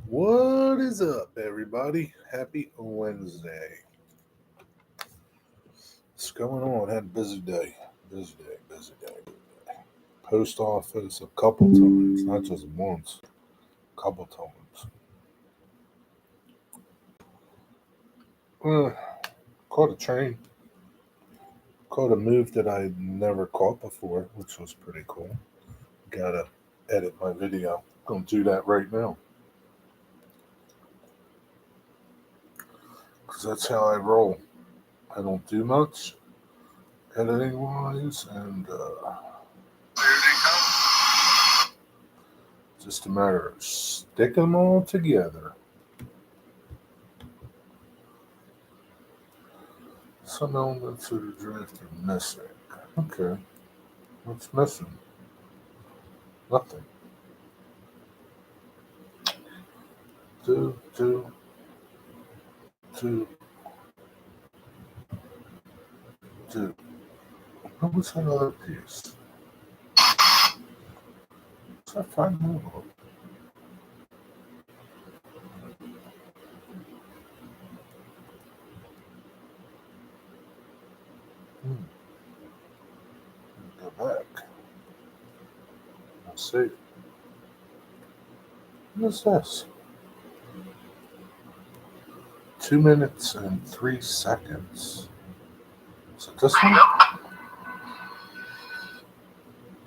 What is up, everybody? Happy Wednesday. What's going on? Had a busy day. Busy day. Post office a couple times, not just once, a couple times. Uh, Caught a train. Caught a move that I never caught before, which was pretty cool. Gotta edit my video. Gonna do that right now. Because that's how I roll. I don't do much editing wise, and just a matter of sticking them all together. Some elements of the draft are missing. Okay, what's missing? Nothing. Do, do, do. What was that other piece? What's that find more? Hmm. Go back. Let's see. What is this? 2 minutes and 3 seconds. Is it this one?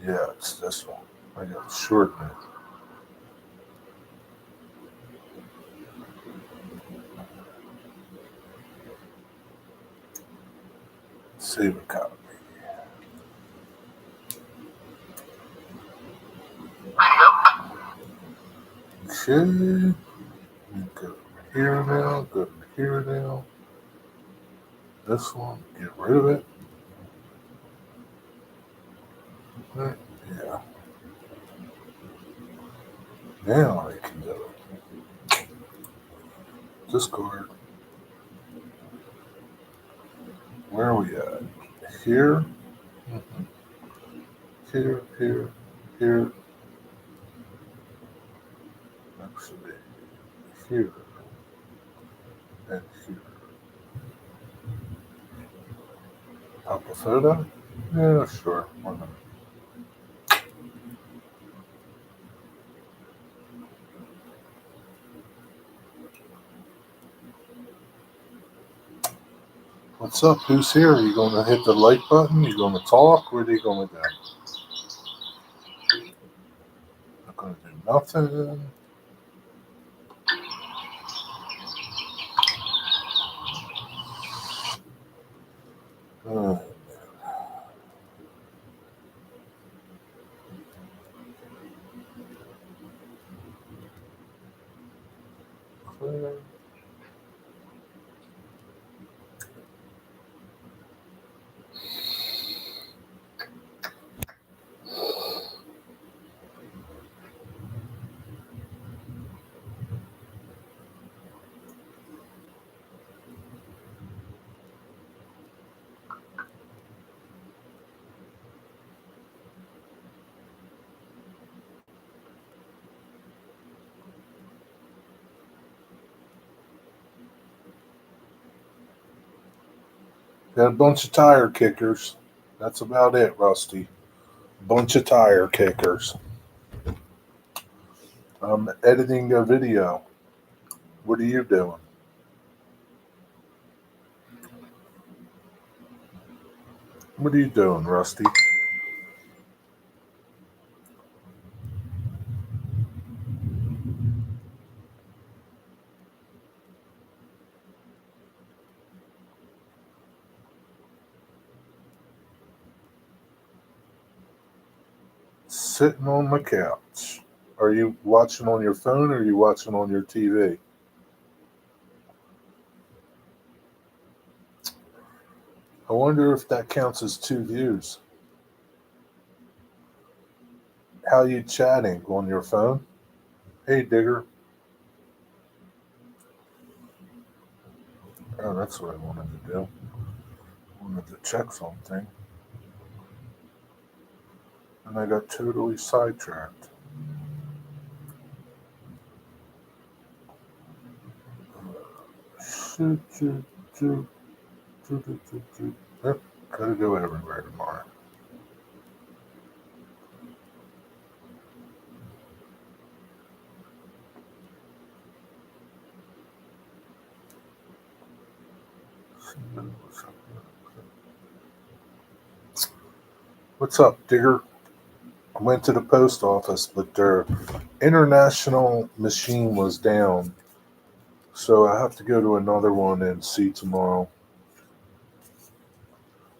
Yeah, it's this one. I got to shorten it. Save a copy. Okay. Go here now. Go here now. This one. Get rid of it. Right. Yeah. Now I can do it. Discard. Where are we at? Here. Mhm. Here. Actually, here and here. Pop a photo? Yeah, sure. Why not? What's up? Who's here? Are you going to hit the like button? Are you going to talk? Where are you going to go? Not going to do nothing. Uh, clear. Got a bunch of tire kickers. That's about it, Rusty. Bunch of tire kickers. I'm editing a video. What are you doing? What are you doing, Rusty? Sitting on my couch. Are you watching on your phone or are you watching on your TV? I wonder if that counts as 2 views. How you chatting on your phone? Hey, Digger. Oh, that's what I wanted to do. I wanted to check something. And I got totally sidetracked. Choo, choo, choo, choo, choo, choo, choo. Yep, gotta go everywhere tomorrow. What's up, Digger? I went to the post office, but their international machine was down. So I have to go to another one and see tomorrow.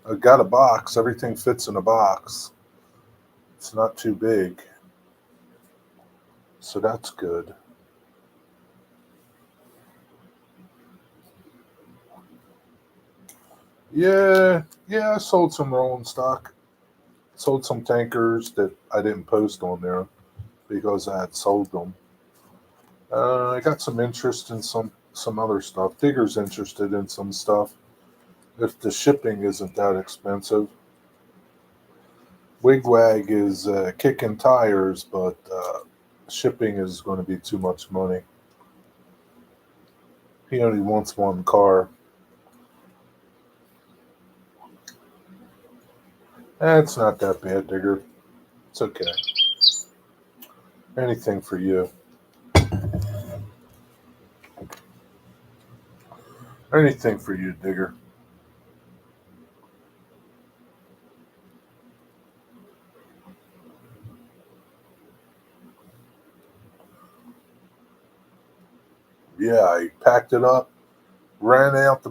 I got a box. Everything fits in a box. It's not too big. So that's good. Yeah, I sold some rolling stock. Sold some tankers that I didn't post on there because I had sold them. I got some interest in some other stuff. Digger's interested in some stuff. If the shipping isn't that expensive, Wigwag is kicking tires, but shipping is going to be too much money. He only wants one car. It's not that bad, Digger. It's okay. Anything for you. Anything for you, Digger. Yeah, I packed it up, ran out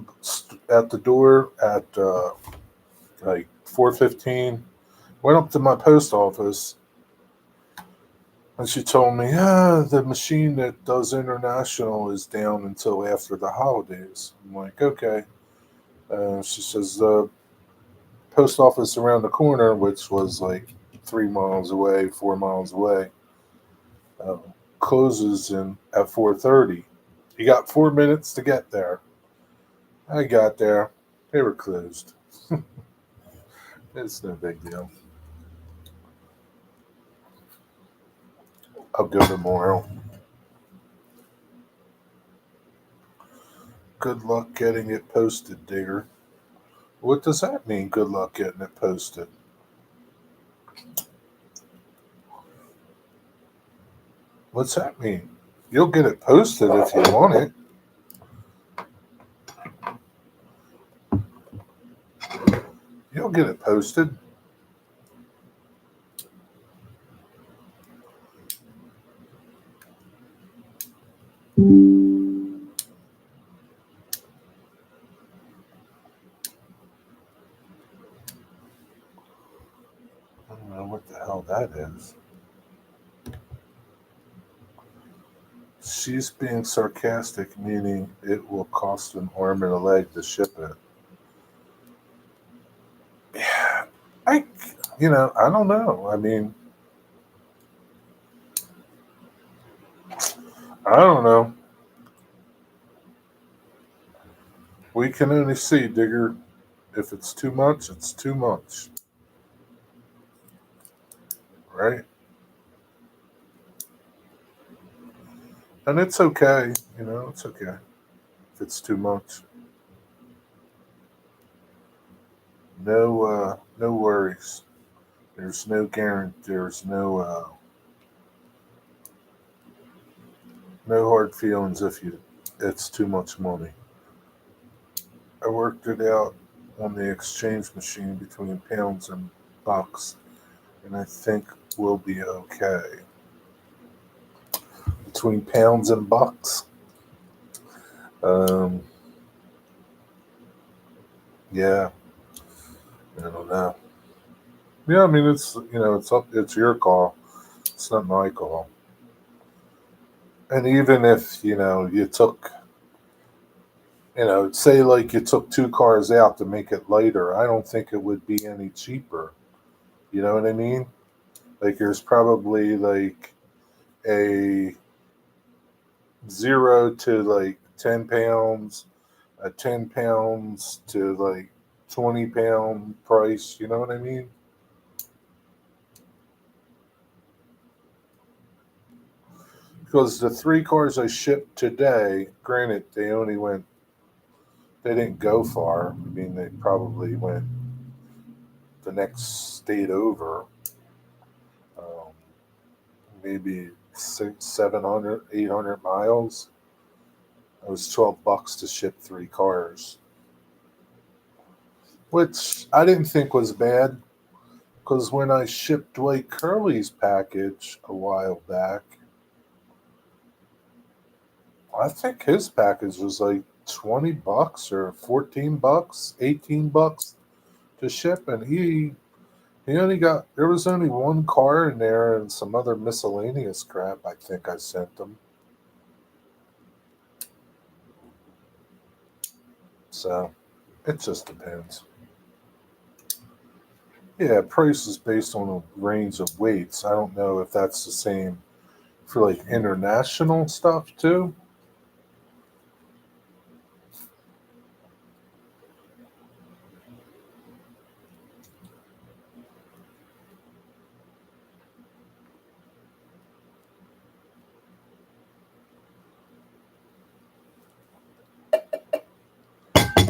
at the door at like 4:15. Went up to my post office, and she told me, the machine that does international is down until after the holidays. I'm like, okay. She says the post office around the corner, which was like 3 miles away, 4 miles away, uh, closes in at 4:30. You got 4 minutes to get there. I got there. They were closed. It's no big deal. I'll go tomorrow. Good luck getting it posted, Digger. What does that mean? Good luck getting it posted. What's that mean? You'll get it posted if you want it. You'll get it posted. I don't know what the hell that is. She's being sarcastic, meaning it will cost an arm and a leg to ship it. Yeah, I, I don't know. I mean, I don't know. We can only see, Digger. If it's too much, it's too much, right? And it's okay. It's okay if it's too much. No worries. There's no guarantee. There's no hard feelings if it's too much money. I worked it out on the exchange machine between pounds and bucks, and I think we'll be okay. Between pounds and bucks, um, yeah, I don't know. Yeah, I mean it's your call. It's not my call. And even if you took say like you took two cars out to make it lighter, I don't think it would be any cheaper. You know what I mean? Like there's probably like a 0 to like 10 pounds, a 10 pounds to like 20 pound price. You know what I mean? Because the three cars I shipped today, granted they only went They didn't go far. I mean, they probably went the next state over, um, maybe 700, 800 miles. It was $12 to ship 3 cars, which I didn't think was bad because when I shipped Dwight Curley's package a while back, I think his package was like $20 or $14, $18 to ship, and he only got there was only 1 car in there and some other miscellaneous crap. I think I sent him. So it just depends. Yeah, price is based on a range of weights. I don't know if that's the same for like international stuff too.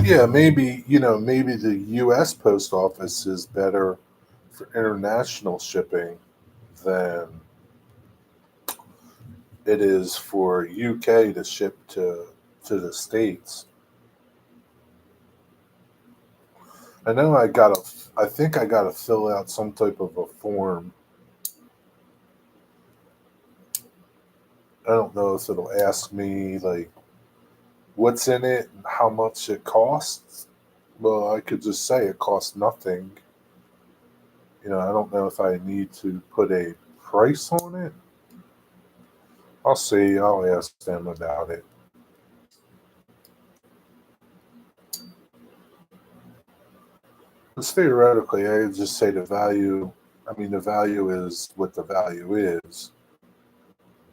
Yeah, maybe maybe the U.S. post office is better for international shipping than it is for UK to ship to the states. I know I think I got to fill out some type of a form. I don't know if it'll ask me like what's in it and how much it costs. Well, I could just say it costs nothing. I don't know if I need to put a price on it. I'll see. I'll ask them about it. Because theoretically, I could just say the value. I mean, the value is what the value is,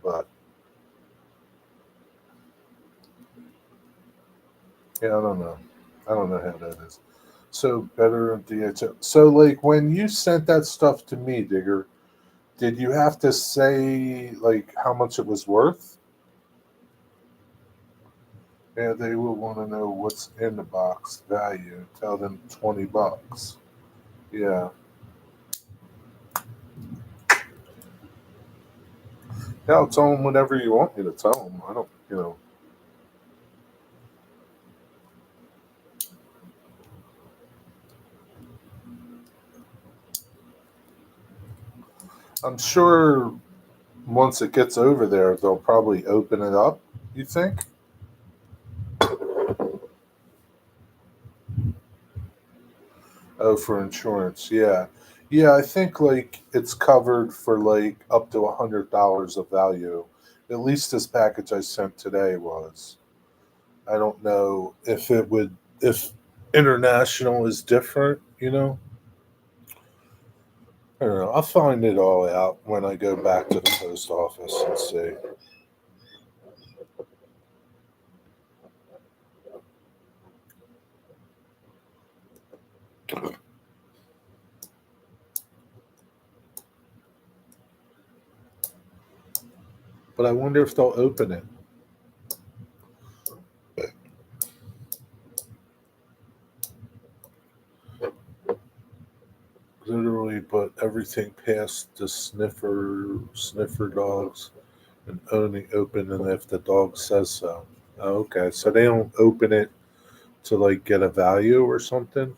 but yeah, I don't know. I don't know how that is. So better DHL. So like when you sent that stuff to me, Digger, did you have to say like how much it was worth? Yeah, they will want to know what's in the box value. Tell them $20. Yeah. Yeah, I'll tell them whatever you want me to tell them. I don't. I'm sure once it gets over there, they'll probably open it up. You think? Oh, for insurance, yeah, yeah. I think like it's covered for like up to $100 of value. At least this package I sent today was. I don't know if international is different. I don't know. I'll find it all out when I go back to the post office and see. But I wonder if they'll open it. Literally, but everything past the sniffer dogs and only open and if the dog says so. Oh, okay, so they don't open it to like get a value or something.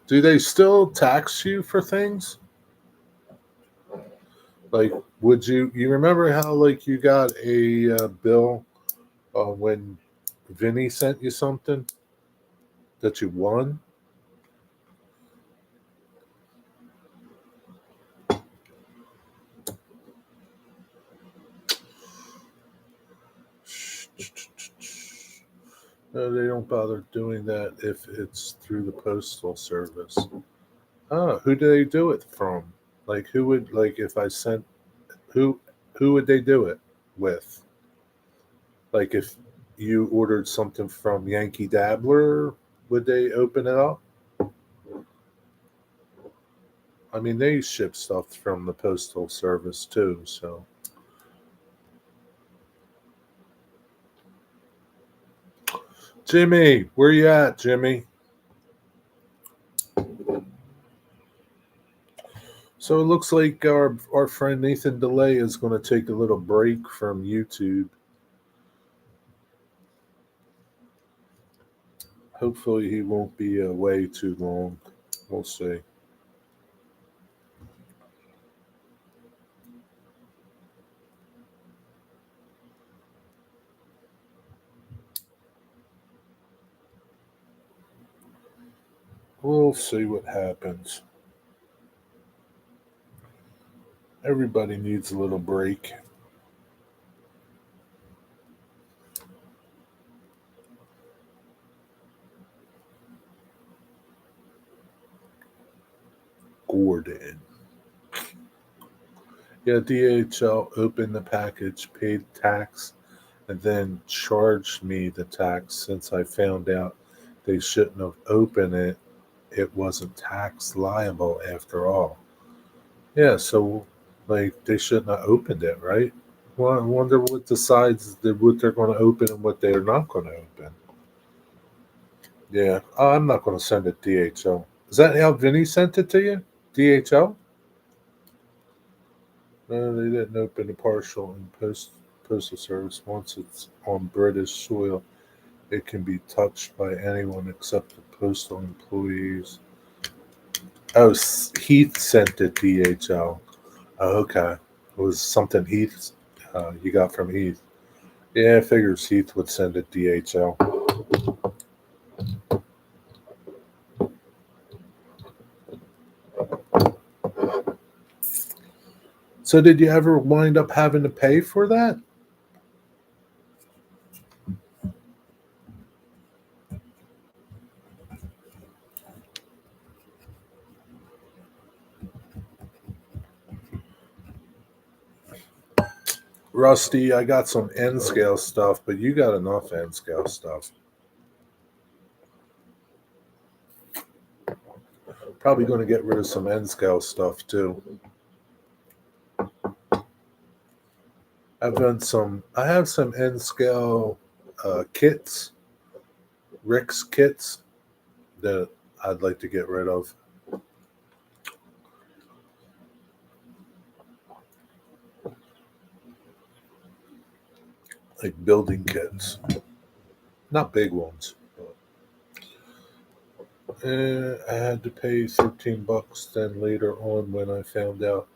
Do they still tax you for things? Like, would you remember how like you got a bill when Vinny sent you something that you won? No, they don't bother doing that if it's through the postal service. Oh, who do they do it from? Like, who would like if I sent who who would they do it with? Like, if you ordered something from Yankee Dabbler, would they open it up? I mean, they ship stuff from the postal service too. So, Jimmy, where you at, Jimmy? So it looks like our friend Nathan DeLay is going to take a little break from YouTube. Hopefully, he won't be away too long. We'll see. We'll see what happens. Everybody needs a little break. Gordon. Yeah, DHL opened the package, paid tax, and then charged me the tax since I found out they shouldn't have opened it. It wasn't tax liable after all. Yeah, so like they shouldn't have opened it, right? Well, I wonder what decides what they're going to open and what they're not going to open. Yeah, I'm not going to send it DHL. Is that how Vinny sent it to you? DHL? No, they didn't open the partial and postal service. Once it's on British soil, it can be touched by anyone except the postal employees. Oh, Heath sent it DHL. Oh, okay. It was something Heath you got from Heath. Yeah, I figures Heath would send it DHL. So, did you ever wind up having to pay for that? Rusty, I got some N scale stuff, but you got enough N scale stuff. Probably going to get rid of some N scale stuff too. I have some N scale kits, Rick's kits that I'd like to get rid of. Like building kits, not big ones. I had to pay $13. Then later on, when I found out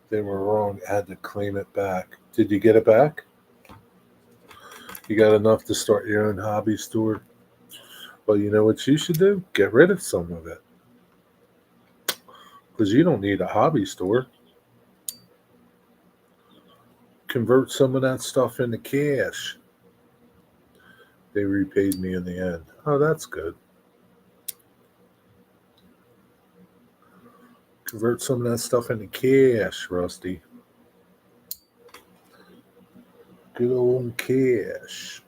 they were wrong, I had to claim it back. Did you get it back? You got enough to start your own hobby store? Well, you know what you should do? Get rid of some of it because you don't need a hobby store. Convert some of that stuff into cash. They repaid me in the end. Oh, that's good. Convert some of that stuff into cash, Rusty. Good old cash.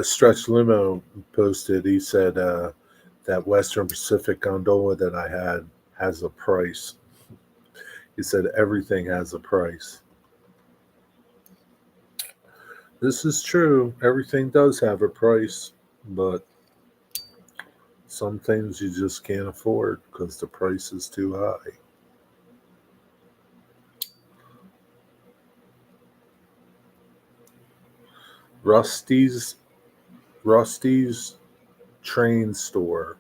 Stretch Limo posted. He said that Western Pacific gondola that I had has a price. He said everything has a price. This is true. Everything does have a price, but some things you just can't afford because the price is too high. Rusty's Rusty's train store.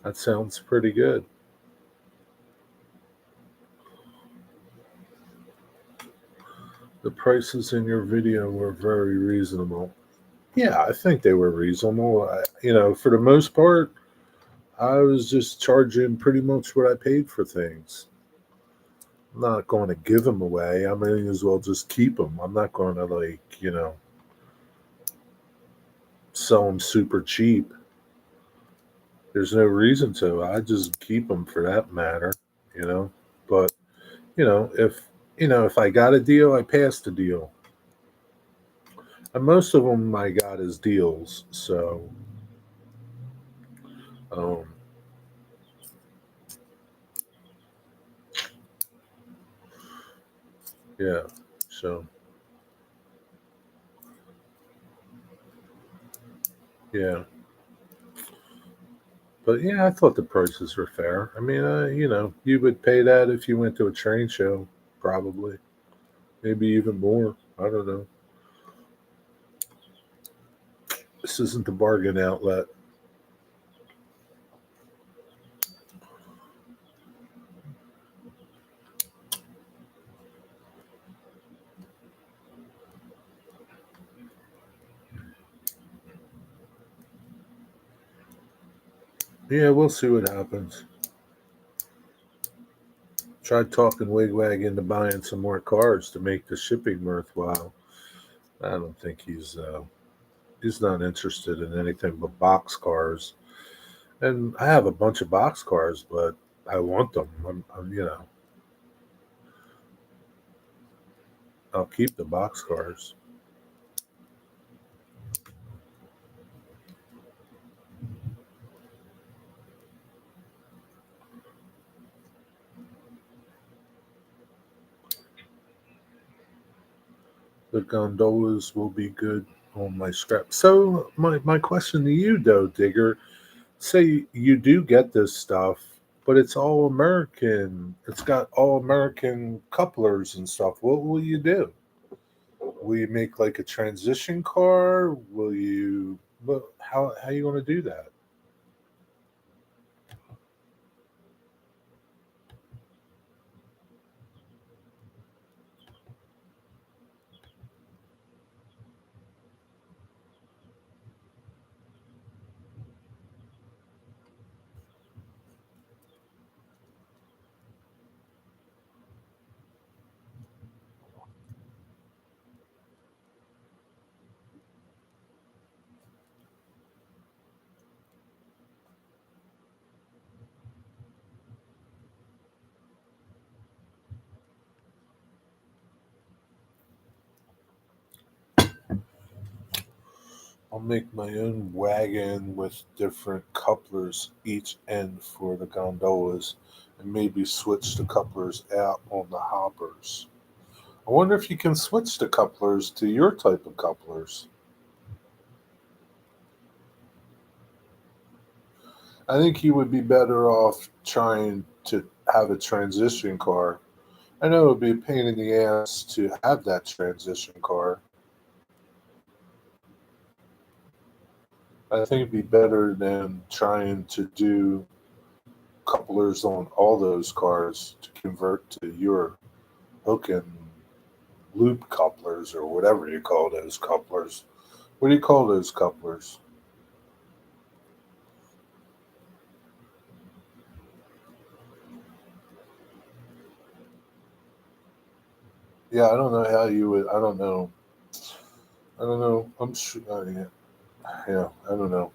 That sounds pretty good. The prices in your video were very reasonable. Yeah, I think they were reasonable. For the most part, I was just charging pretty much what I paid for things. I'm not going to give them away. I may as well just keep them. I'm not going to sell them super cheap. There's no reason to. I just keep them for that matter, you know. But if I got a deal, I passed the deal, and most of them I got as deals. Um, Yeah. So yeah. But yeah, I thought the prices were fair. I mean, you would pay that if you went to a train show, probably, maybe even more. I don't know. This isn't the bargain outlet. Yeah, we'll see what happens. Tried talking Wigwag into buying some more cars to make the shipping worthwhile. I don't think he's not interested in anything but box cars. And I have a bunch of box cars, but I want them. I'll keep the box cars. The gondolas will be good on my scrap. So my question to you though, Digger, say you do get this stuff, but it's all American. It's got all American couplers and stuff. What will you do? Will you make like a transition car? Will you? Well, how you going to do that? I'll make my own wagon with different couplers each end for the gondolas, and maybe switch the couplers out on the hoppers. I wonder if you can switch the couplers to your type of couplers. I think you would be better off trying to have a transition car. I know it would be a pain in the ass to have that transition car. I think it'd be better than trying to do couplers on all those cars to convert to your hook and loop couplers or whatever you call those couplers. What do you call those couplers? Yeah, I don't know how you would. I don't know. I don't know. I'm sure. Yeah, I don't know.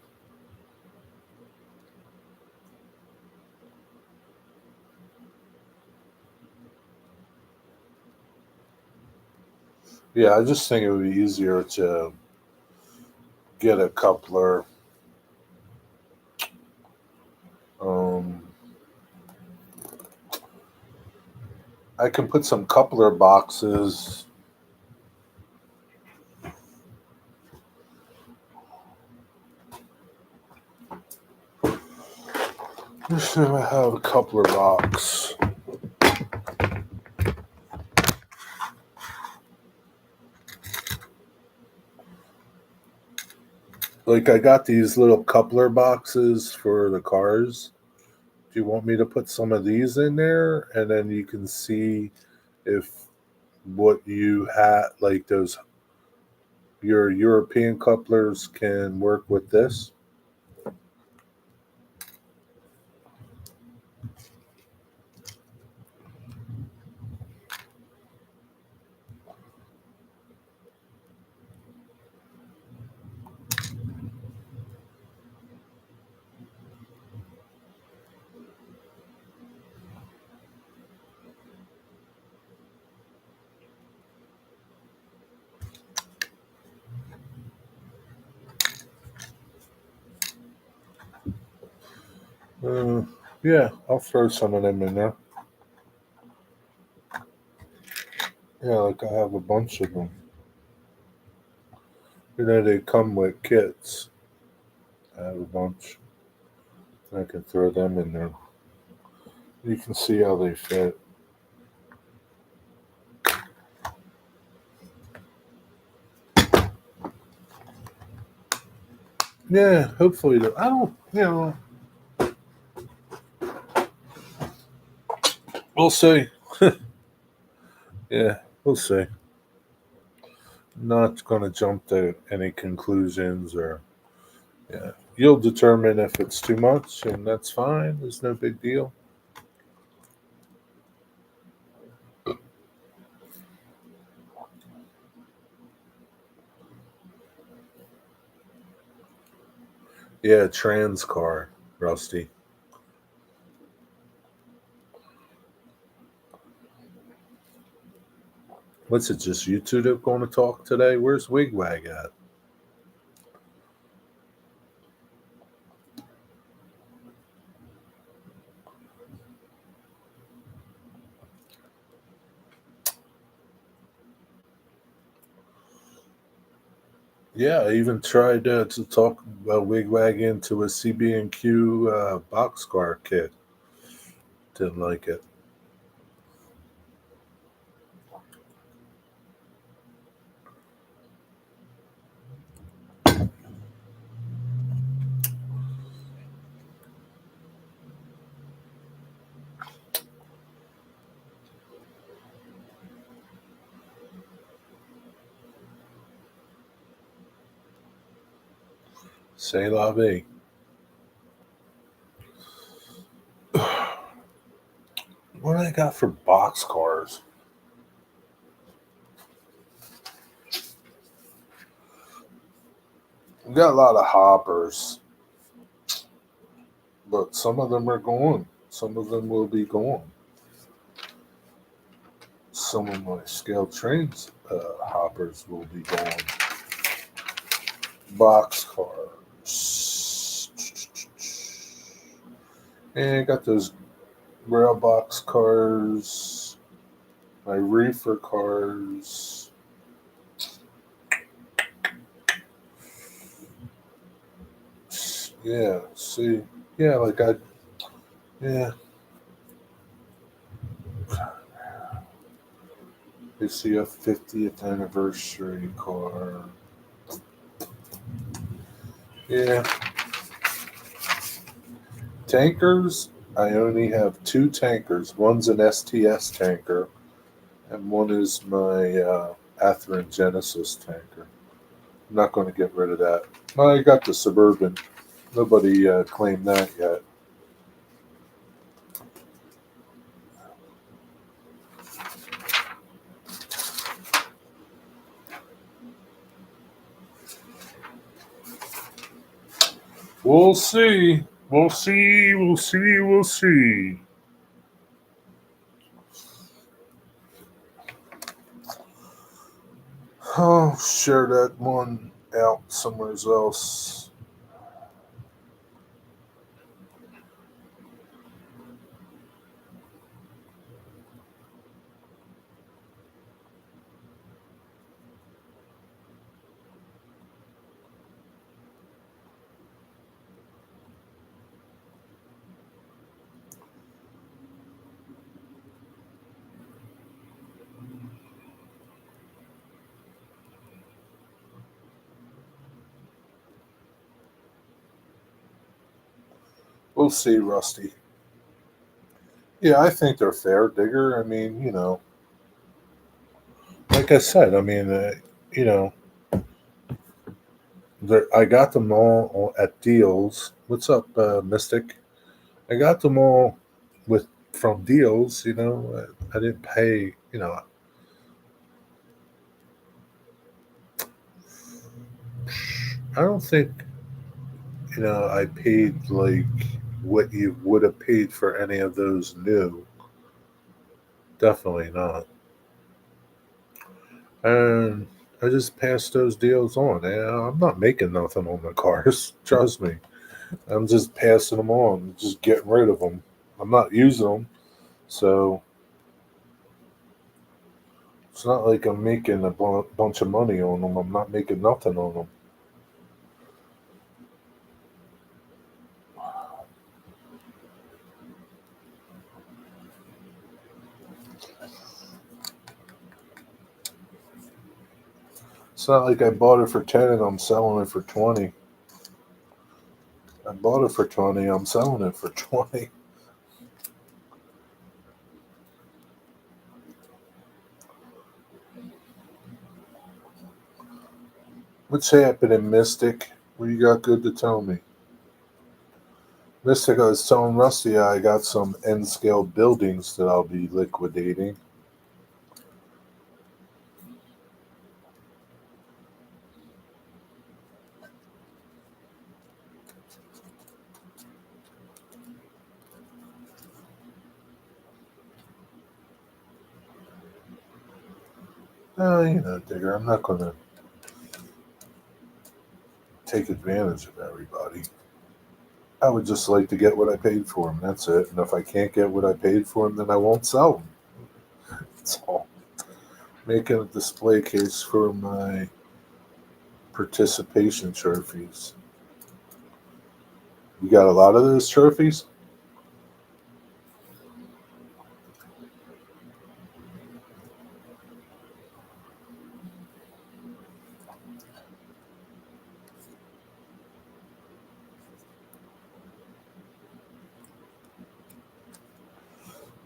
Yeah, I just think it would be easier to get a coupler. Um, I can put some coupler boxes. Just have a coupler box. Like I got these little coupler boxes for the cars. Do you want me to put some of these in there, and then you can see if what you had, like those your European couplers, can work with this? Uh, yeah, I'll throw some of them in there. Yeah, like I have a bunch of them. They come with kits. I have a bunch. I can throw them in there. You can see how they fit. Yeah, hopefully. I don't, we'll see. Yeah, we'll see. Not going to jump to any conclusions or, yeah. You'll determine if it's too much, and that's fine. There's no big deal. Yeah, trans car, Rusty. What's it, just you two that are going to talk today? Where's Wigwag at? Yeah, I even tried to talk Wigwag into a CB&Q boxcar kit. Didn't like it. Say la vie. What do I got for boxcars? We got a lot of hoppers, but some of them are gone. Some of them will be gone. Some of my scale trains hoppers will be gone. Boxcars. And I got those rail box cars, my reefer cars. Yeah, see, yeah, like yeah, you see a 50th anniversary car. Yeah, tankers. I only have two tankers. One's an STS tanker, and one is my Atherin Genesis tanker. I'm not going to get rid of that. I got the Suburban. Nobody claimed that yet. We'll see. We'll see. We'll see. We'll see. I'll share that one out somewhere else. We'll see, Rusty. Yeah, I think they're fair, Digger. I mean, like I said, I mean, you know, I got them all at deals. What's up, Mystic? I got them all with from deals. I didn't pay. I don't think I paid like what you would have paid for any of those new. Definitely not. And I just passed those deals on. And I'm not making nothing on the cars. Trust me. I'm just passing them on, just getting rid of them. I'm not using them. So It's not like I'm making a bunch of money on them. I'm not making nothing on them. It's not like I bought it for 10 and I'm selling it for 20. I bought it for 20. I'm selling it for 20. What's happening, Mystic? What you got good to tell me? Mystic, I was telling Rusty I got some N scale buildings that I'll be liquidating. Digger, I'm not going to take advantage of everybody. I would just like to get what I paid for them. That's it. And if I can't get what I paid for them, then I won't sell them. That's all. Making a display case for my participation trophies. You got a lot of those trophies?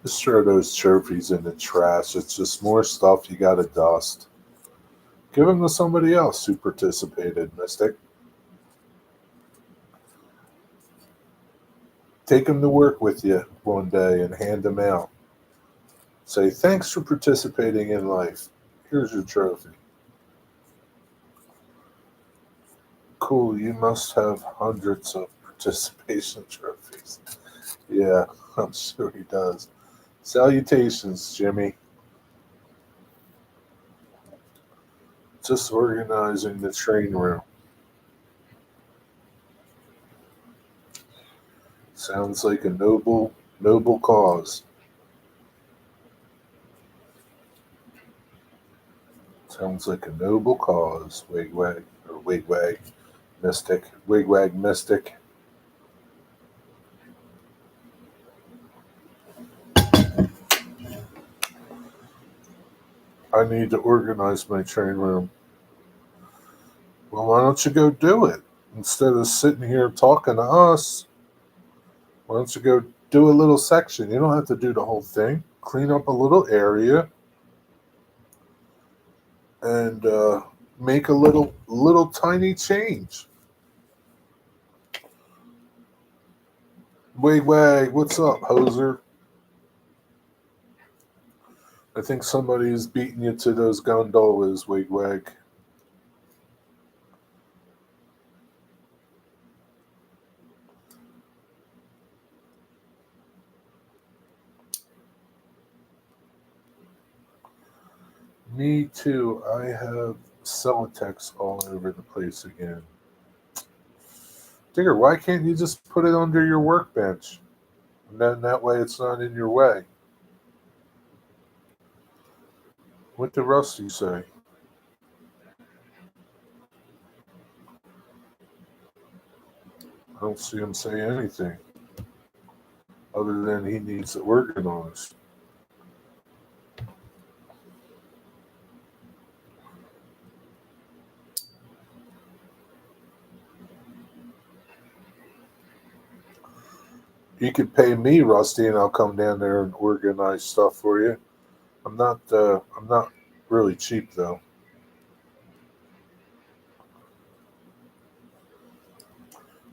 Just throw those trophies in the trash. It's just more stuff you got to dust. Give them to somebody else who participated, Mystic. Take them to work with you one day and hand them out. Say, thanks for participating in life. Here's your trophy. Cool, you must have hundreds of participation trophies. Yeah, I'm sure he does. Salutations, Jimmy. Just organizing the train room. Sounds like a noble cause. Sounds like a noble cause. Wigwag, or wigwag, mystic. Wigwag, mystic. I need to organize my train room. Well, why don't you go do it? Instead of sitting here talking to us, why don't you go do a little section? You don't have to do the whole thing. Clean up a little area and make a little tiny change. Wag, what's up, hoser? I think somebody is beating you to those gondolas, Wag. Me too. I have Celotex all over the place again. Digger, why can't you just put it under your workbench? And then that way it's not in your way. What did Rusty say? I don't see him say anything other than he needs to organize. You could pay me, Rusty, and I'll come down there and organize stuff for you. I'm not really cheap though.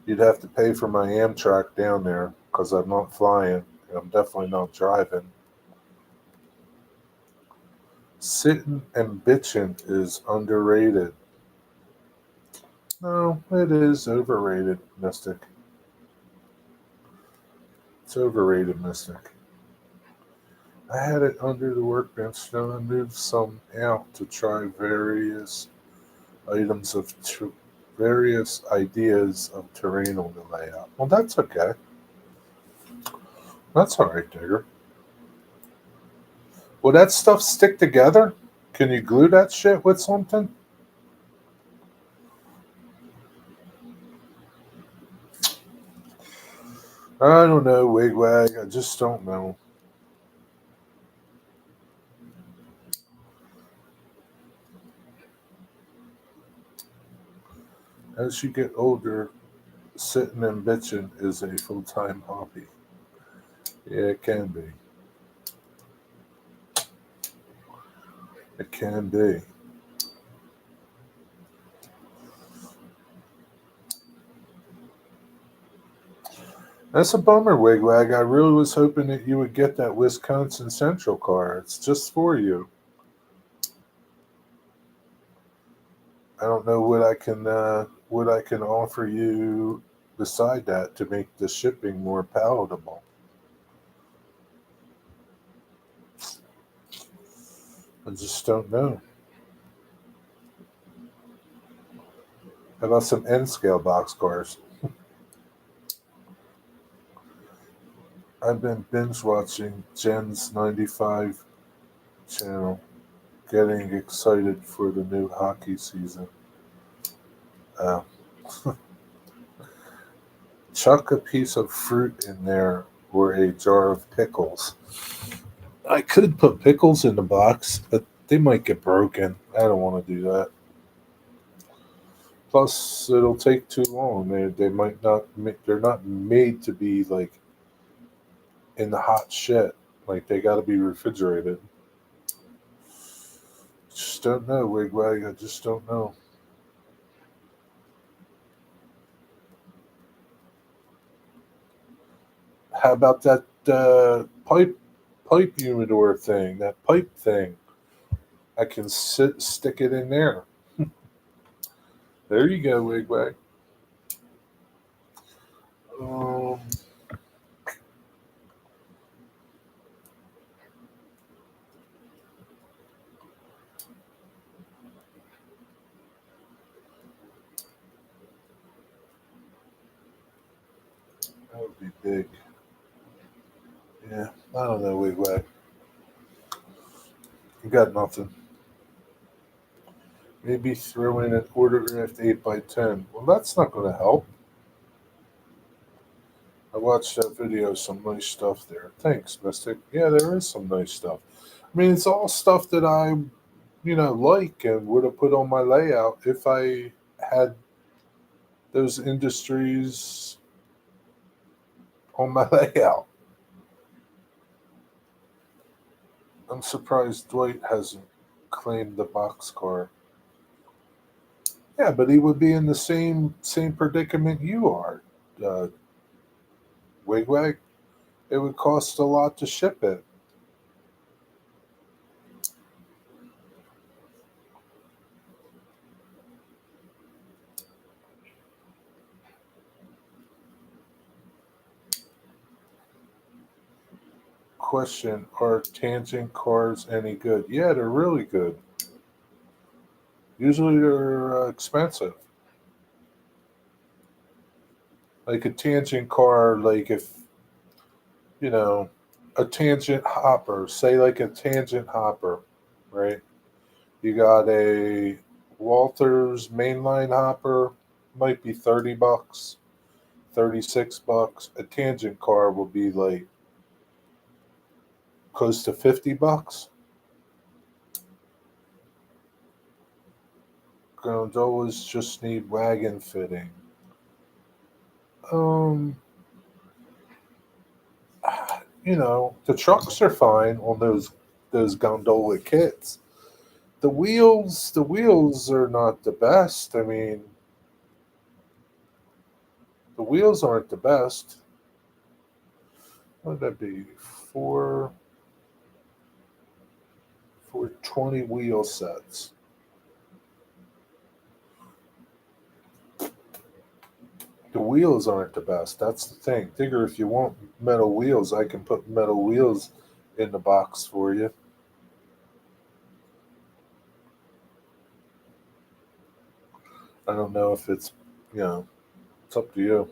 You'd have to pay for my Amtrak down there because I'm not flying and I'm definitely not driving. Sitting and bitching is underrated. No, it is overrated, Mystic. It's overrated, Mystic. I had it under the workbench, then I moved some out to try items of various ideas of terrain on the layout. Well, that's okay. That's all right, Digger. Will that stuff stick together? Can you glue that shit with something? I don't know, Wigwag. I just don't know. As you get older, sitting and bitching is a full time hobby. Yeah, it can be. It can be. That's a bummer, Wigwag. I really was hoping that you would get that Wisconsin Central car. It's just for you. I don't know what I can offer you beside that to make the shipping more palatable. I just don't know. How about some N scale boxcars? I've been binge watching Jen's 95 channel, getting excited for the new hockey season. Uh, Chuck a piece of fruit in there or a jar of pickles. I could put pickles in the box, but they might get broken. I don't want to do that. Plus, it'll take too long. They might not. They're not made to be like in the hot shit. Like they got to be refrigerated. Just don't know, Wigwag. I just don't know. How about that pipe humidor thing? That pipe thing. I can stick it in there. There you go, Wigwag. Um, that would be big. Yeah, I don't know, Wigwag. You got nothing. Maybe throw in an autographed 8x10. Well, that's not going to help. I watched that video. Some nice stuff there. Thanks, Mystic. Yeah, there is some nice stuff. I mean, it's all stuff that I, like and would have put on my layout if I had those industries on my layout. I'm surprised Dwight hasn't claimed the boxcar. Yeah, but he would be in the same predicament you are, uh, Wigwag. It would cost a lot to ship it. Question: are tangent cars any good? Yeah, they're really good. Usually they're expensive. Like a tangent car, like if you know a tangent hopper, say like a tangent hopper, right? You got a Walters mainline hopper, might be $30, $36. A tangent car will be like close to $50. Gondolas just need wagon fitting. Um, the trucks are fine on those gondola kits. The wheels are not the best. I mean, the wheels aren't the best. What would that be? For 20 wheel sets. The wheels aren't the best. That's the thing. Figure if you want metal wheels, I can put metal wheels in the box for you. I don't know if it's up to you.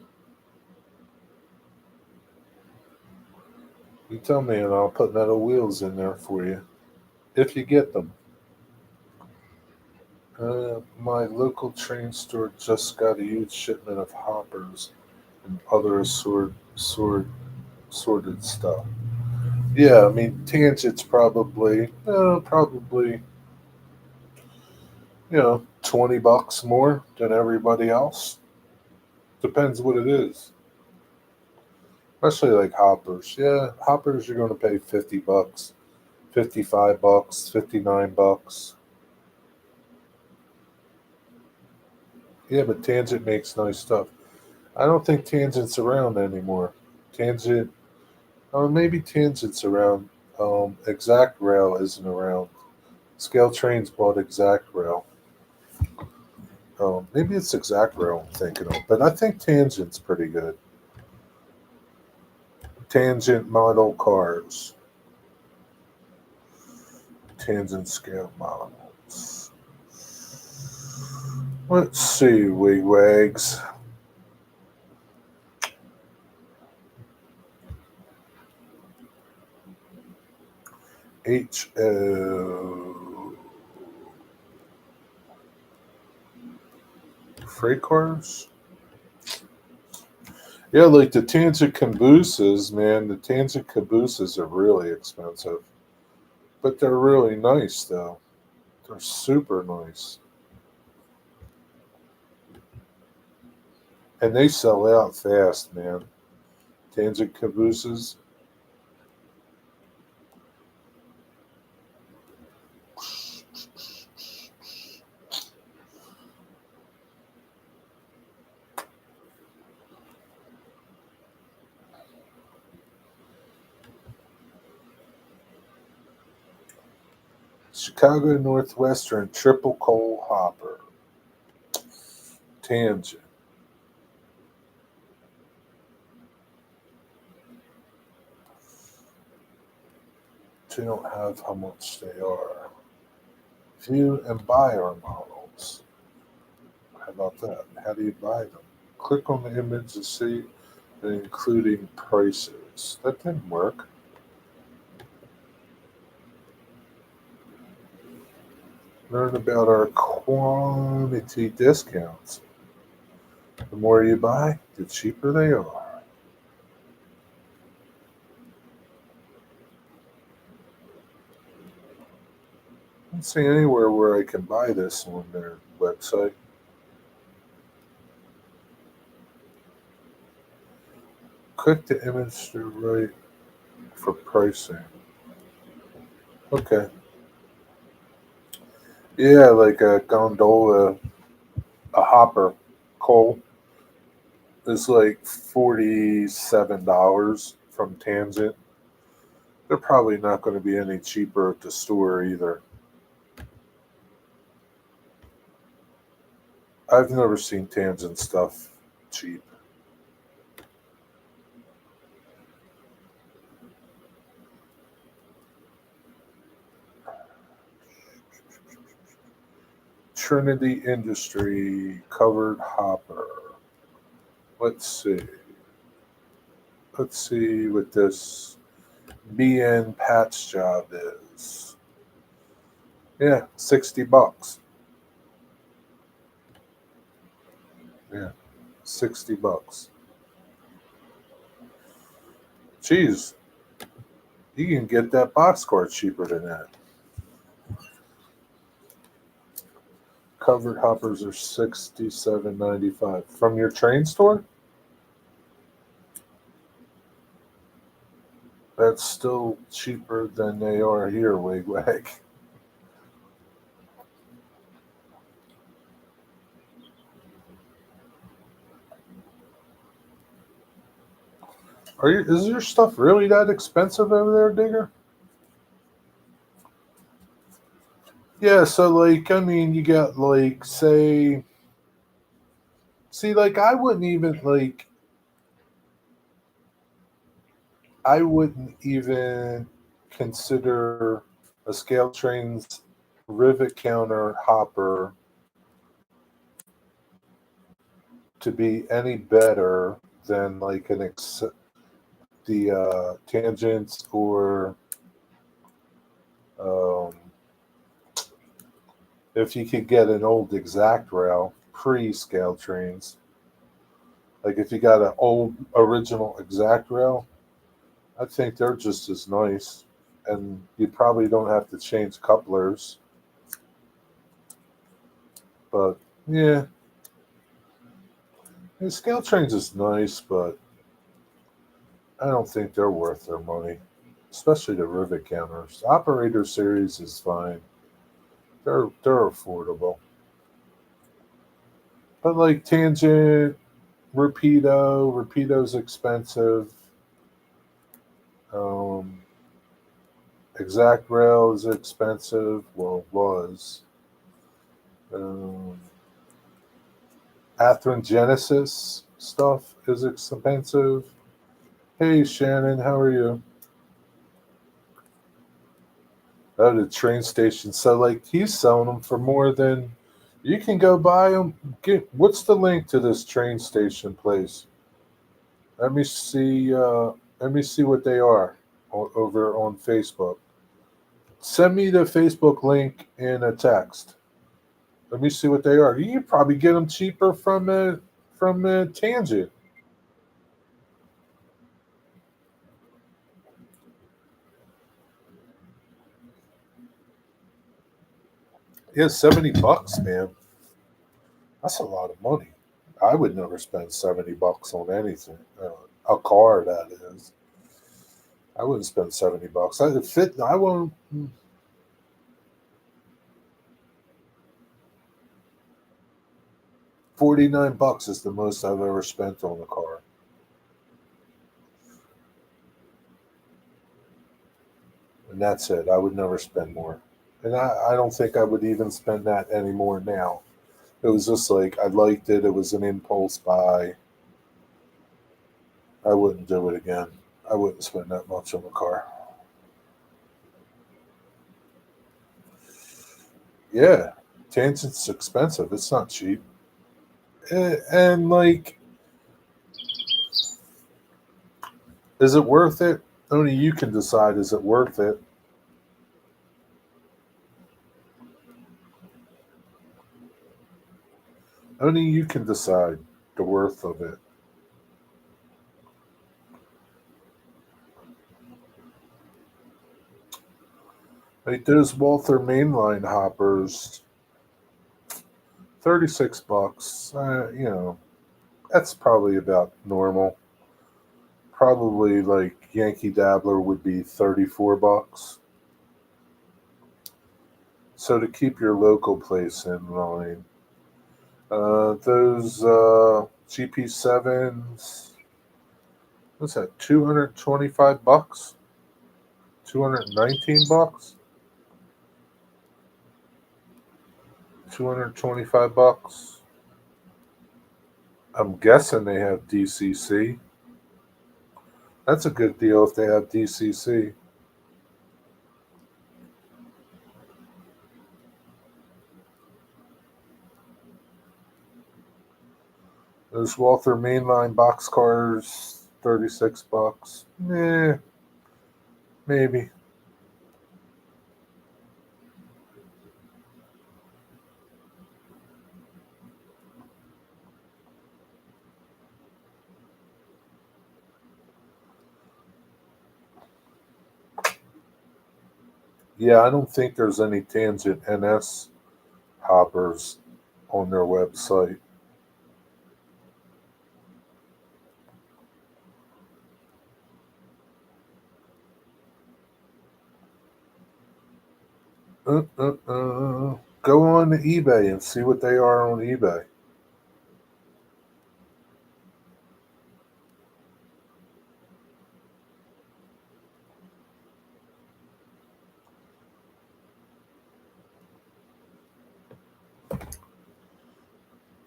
You tell me, and I'll put metal wheels in there for you if you get them. My local train store just got a huge shipment of hoppers and other sorted stuff. Yeah, I mean tangents probably 20 bucks more than everybody else. Depends what it is. Especially like hoppers. Yeah, hoppers you're gonna pay 50 bucks, 55 bucks, 59 bucks. Yeah, but Tangent makes nice stuff. I don't think Tangent's around anymore. Tangent, maybe Tangent's around. Exact Rail isn't around. Scale Trains bought Exact Rail. Maybe it's Exact Rail I'm thinking of, but I think Tangent's pretty good. Tangent model cars, Tangent scale models. Let's see, wigwags. HO freight cars. Yeah, like the Tangent cabooses, man. The Tangent cabooses are really expensive, but they're really nice though. They're super nice, and they sell out fast, man. Tangent cabooses. Chicago Northwestern triple coal hopper. Tangent. They don't have how much they are. View and buy our models. How about that? How do you buy them? Click on the image to see, including prices. That didn't work. Learn about our quantity discounts. The more you buy, the cheaper they are. I don't see anywhere where I can buy this on their website. Click the image to the right for pricing. Okay. Yeah, like a gondola, a hopper, coal is like $47 from Tangent. They're probably not going to be any cheaper at the store either. I've never seen Tangent stuff cheap. Trinity Industry covered hopper. Let's see. Let's see what this BN patch job is. Yeah, 60 bucks. Yeah, 60 bucks. Jeez, you can get that boxcar cheaper than that. Covered hoppers are 67.95 from your train store. That's still cheaper than they are here, Wigwag. Is your stuff really that expensive over there, Digger? Yeah, so like I mean you got like see like I wouldn't even consider a scale train's rivet counter hopper to be any better than like the tangents or um, If you could get an old exact rail, pre-scale trains, like if you got an old original exact rail, I think they're just as nice, and you probably don't have to change couplers. But yeah, the scale trains is nice, but I don't think they're worth their money, especially the rivet counters. Operator series is fine; they're affordable. But like Tangent, Rapido's expensive. Um, Exact Rail is expensive. Well, it was. Um, Atherin Genesis stuff is expensive. Hey Shannon, how are you? Oh, the train station. So like he's selling them for more than you can go buy them. What's the link to this train station place? Let me see. Let me see what they are over on Facebook. Send me the Facebook link in a text. Let me see what they are. You can probably get them cheaper from Tangent. Yeah, $70, man. That's a lot of money. I would never spend $70 on anything. A car, that is. I wouldn't spend $70. I fit. I won't. 49 bucks is the most I've ever spent on a car, and that's it. I would never spend more, and I don't think I would even spend that anymore now. It was just like I liked it. It was an impulse buy. I wouldn't do it again. I wouldn't spend that much on a car. Yeah, Tangent's expensive. It's not cheap. And like, is it worth it? Only you can decide. Is it worth it? Only you can decide the worth of it. Like those Walther mainline hoppers, 36 bucks. That's probably about normal. Probably like Yankee Dabbler would be 34 bucks. So to keep your local place in line, those GP7s. What's that? 225 bucks. 219 bucks. 225 bucks. I'm guessing they have DCC. That's a good deal if they have DCC. Those Walther mainline boxcars, 36 bucks. Maybe. Yeah, I don't think there's any Tangent NS hoppers on their website. Go on to eBay and see what they are on eBay.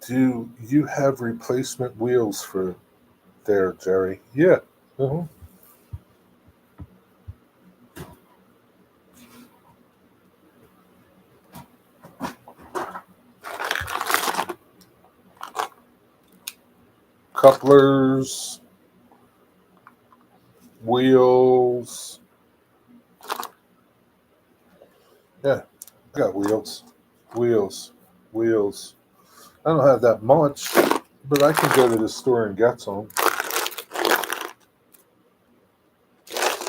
Do you have replacement wheels for there, Jerry? Yeah. uh Couplers, wheels. Yeah, I got wheels. Wheels. Wheels. I don't have that much, but I can go to the store and get some.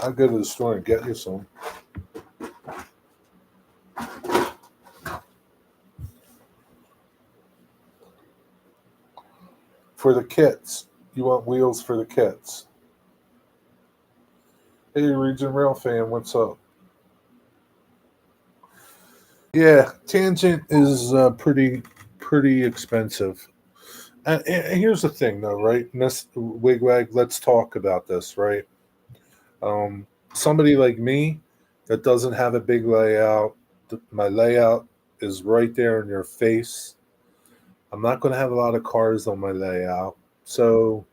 I'll go to the store and get you some. For the kits. You want wheels for the kits. Hey, Region Rail fan, what's up? Yeah, Tangent is pretty expensive. And here's the thing, though, right? Wigwag, let's talk about this, right? Somebody like me that doesn't have a big layout, my layout is right there in your face. I'm not going to have a lot of cars on my layout. So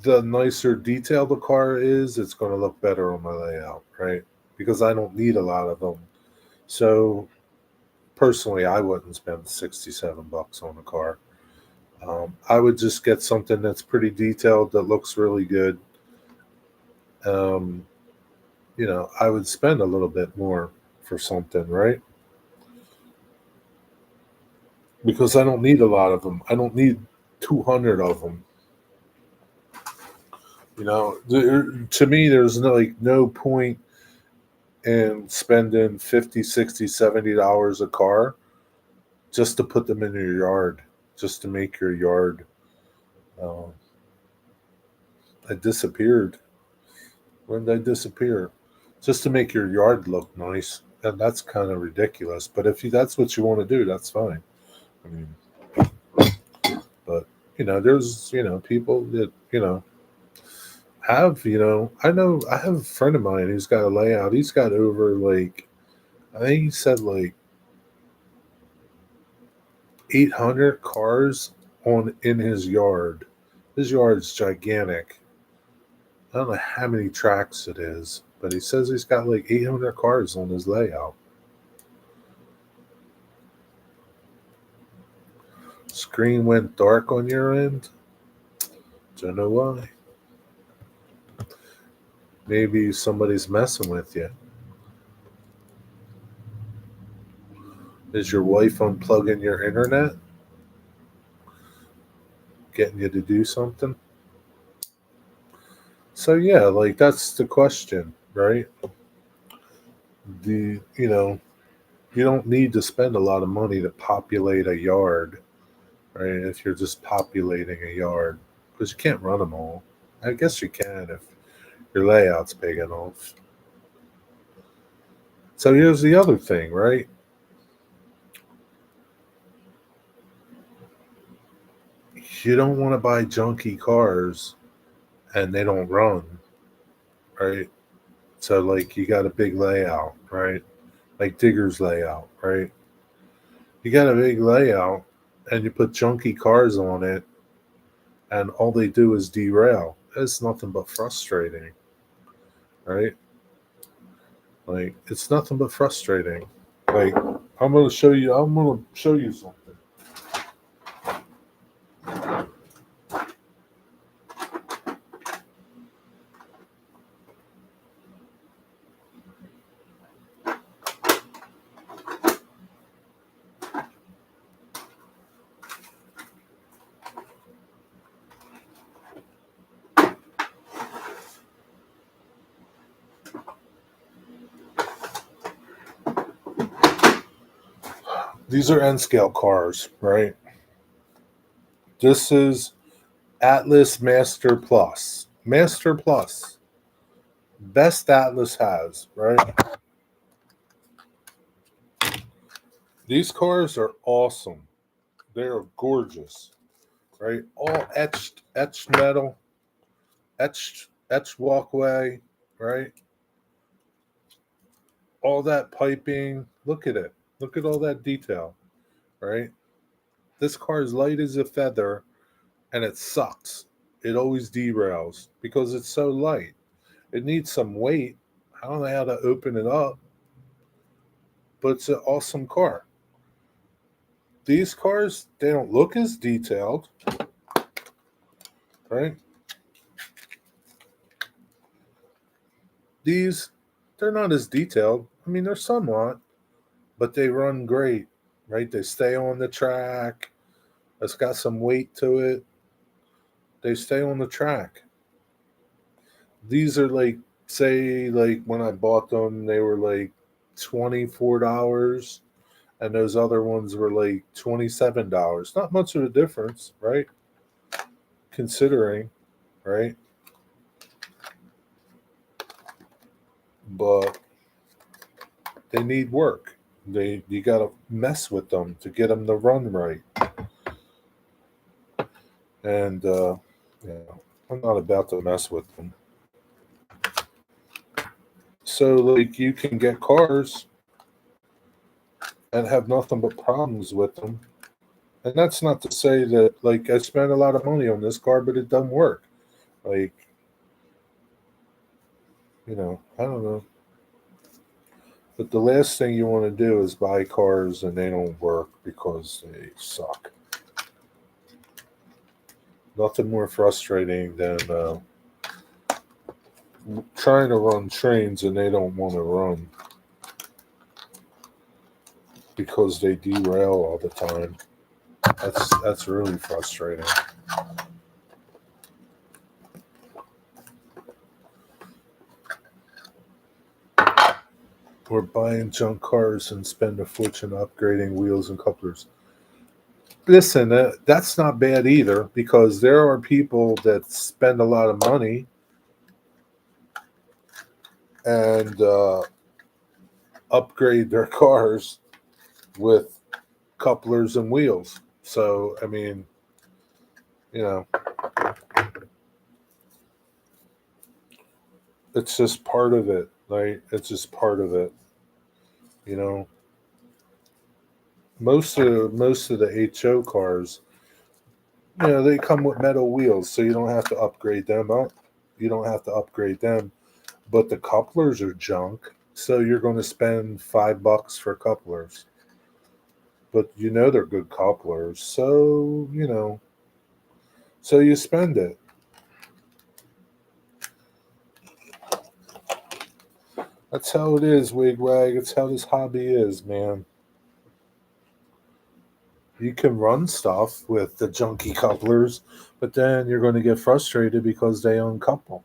the nicer detailed the car is, it's going to look better on my layout, right? Because I don't need a lot of them. So personally, I wouldn't spend $67 on a car. I would just get something that's pretty detailed that looks really good. Um, I would spend a little bit more for something, right? Because I don't need a lot of them. I don't need 200 of them. To me, there's no point in spending 50, 60, $70 a car just to put them in your yard, just to make your yard. Uh, it disappeared. When did they disappear? Just to make your yard look nice, and that's kind of ridiculous. But if that's what you want to do, that's fine. I mean, but there's people that have I know I have a friend of mine who's got a layout. He's got over I think he said 800 cars on in his yard. His yard's gigantic. I don't know how many tracks it is, but he says he's got 800 cars on his layout. Screen went dark on your end. Don't know why. Maybe somebody's messing with you. Is your wife unplugging your internet? Getting you to do something? So yeah, that's the question, right? The you don't need to spend a lot of money to populate a yard, right? If you're just populating a yard, because you can't run them all. I guess you can if your layout's big enough. So here's the other thing, right? You don't want to buy junky cars and they don't run, right? So you got a big layout, right? Like Digger's layout, right? You got a big layout and you put junky cars on it and all they do is derail. It's nothing but frustrating, right? It's nothing but frustrating. I'm gonna show you something. These are N scale cars, right? This is Atlas Master Plus. Master Plus. Best Atlas has, right? These cars are awesome. They are gorgeous, right? All etched metal, etched walkway, right? All that piping. Look at it. Look at all that detail, right? This car is light as a feather and it sucks. It always derails because it's so light. It needs some weight. I don't know how to open it up, but it's an awesome car. These cars, they don't look as detailed, right? These, they're not as detailed. I mean, they're somewhat, but they run great, right? They stay on the track. It's got some weight to it. They stay on the track. These are like, say, like when I bought them, they were like $24, and those other ones were like $27. Not much of a difference, right? Considering, right? But they need work. You got to mess with them to get them to run right. And yeah, I'm not about to mess with them. So like you can get cars and have nothing but problems with them. And that's not to say that like I spent a lot of money on this car, but it doesn't work. Like, I don't know. But the last thing you want to do is buy cars and they don't work because they suck. Nothing more frustrating than trying to run trains and they don't want to run because they derail all the time. That's really frustrating. Or buying junk cars and spend a fortune upgrading wheels and couplers. Listen, that's not bad either because there are people that spend a lot of money and upgrade their cars with couplers and wheels. So, I mean, you know, it's just part of it, right? It's just part of it. You know, most of the HO cars, they come with metal wheels, so you don't have to upgrade them up. You don't have to upgrade them, but the couplers are junk, so you're going to spend $5 for couplers. But they're good couplers, so so you spend it. That's how it is, Wigwag. It's how this hobby is, man. You can run stuff with the junky couplers, but then you're going to get frustrated because they uncouple.